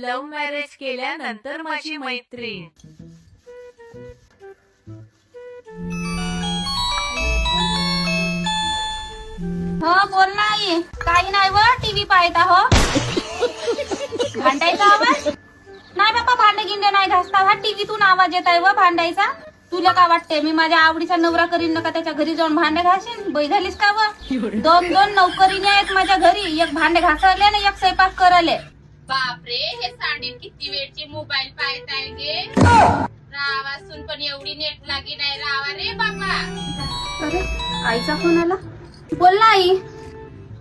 Love marriage केल्यानंतर माझी मैत्रीण. हो बोल ना आई. काही नाही व टीव्ही पाहत आहो. भांडायचा आवाज नाही बाबा, भांडे गिंडे नाही घासता. हा टीव्हीतून आवाज येत आहे व भांडायचा. तुला का वाटते मी माझ्या आवडीचा नवरा करीन नका त्याच्या घरी जाऊन भांडे घासीन? बाई झालीस का व? दोन दोन नौकरीने आहेत माझ्या घरी, एक भांडे घासायले आणि एक स्वयंपाक करायले. बापरे, हे सांडीन किती वेळची मोबाईल पाहत आहे गे. रावासून पण एवढी नेट लागी नाही रावा रे बाबा. अरे आईचा फोन आला. बोल ना आई.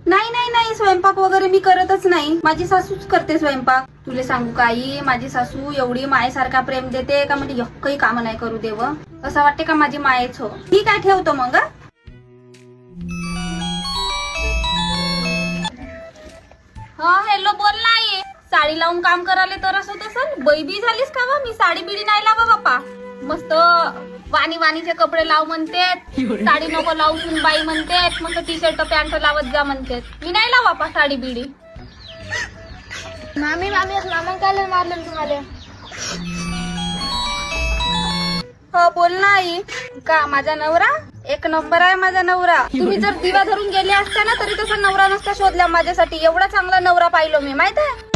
नाही नाही नाही, स्वयंपाक वगैरे मी करतच नाही. माझी सासूच करते स्वयंपाक. तुला सांगू का आई, माझी सासू एवढी मायेसारखा प्रेम देते का म्हणजे एकही काम नाही करू देव. असं वाटते का माझी मायेच हो. ठीक आहे, ठेवतो मग. हा हॅलो, बोल ना आई. साडी लावून काम करायला तर असं तसं बैबी झालीस का व? मी साडी बिडी नाही लावा बापा. मस्त वाणी वाणीचे कपडे लाव म्हणतेत, साडी नको लावून बाई म्हणतेत, मस्त टी शर्ट पॅन्ट लावत जा म्हणतेत. मी नाही लावा बापा साडी बिडी. मामी मामा काय मारलं तुम्हाला? हो बोल ना आई. का माझा नवरा एक नंबर आहे माझा नवरा. तुम्ही जर दिवा धरून गेले असता ना तरी तसा नवरा नसता शोधला माझ्यासाठी. एवढा चांगला नवरा पाहिलो मी, माहित आहे.